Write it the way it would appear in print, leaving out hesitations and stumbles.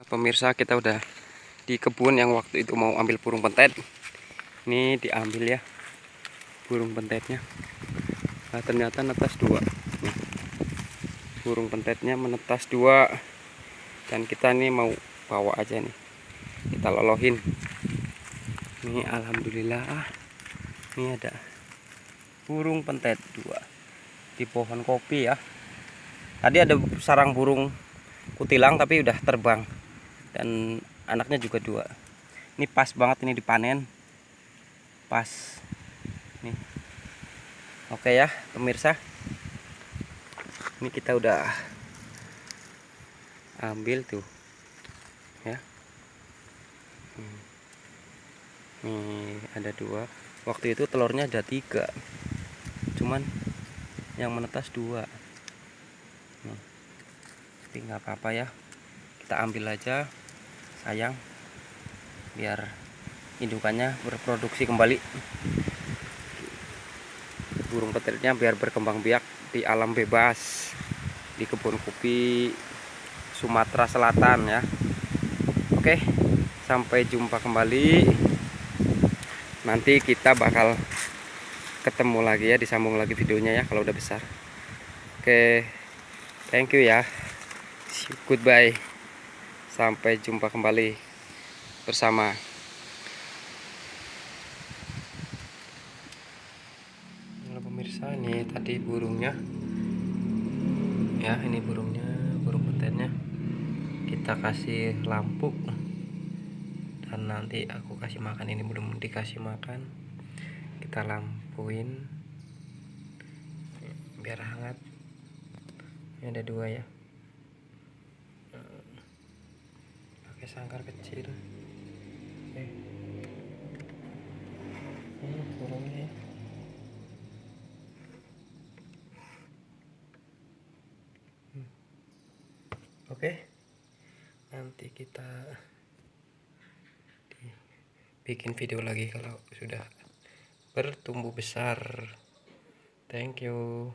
pemirsa, kita udah di kebun yang waktu itu mau ambil burung pentet. Ini diambil ya burung pentetnya. Nah, ternyata netas dua. Nih, burung pentetnya menetas dua. Dan kita nih mau bawa aja nih. Kita lolohin. Ini alhamdulillah. Ini ada burung pentet dua di pohon kopi ya. Tadi ada sarang burung kutilang tapi udah terbang. Dan anaknya juga dua. Ini pas banget ini dipanen. Pas nih. Oke ya pemirsa, ini kita udah ambil tuh ya. Nih ada dua. Waktu itu telurnya ada 3, cuman yang menetas 2. Tapi nggak apa-apa ya, kita ambil aja, sayang, biar indukannya berproduksi kembali. Burung petirnya biar berkembang biak di alam bebas di kebun kopi Sumatera Selatan ya. Oke, sampai jumpa kembali. Nanti kita bakal ketemu lagi ya, disambung lagi videonya ya kalau udah besar. Oke, thank you ya. Goodbye. Sampai jumpa kembali bersama. Halo pemirsa, ini tadi burungnya ya, ini burungnya, burung pentetnya kita kasih lampu dan nanti aku kasih makan. Ini belum dikasih makan, kita lampuin biar hangat. Ini ada 2 ya, pakai sangkar kecil. Burungnya ya. Oke, nanti kita bikin video lagi kalau sudah bertumbuh besar. Thank you.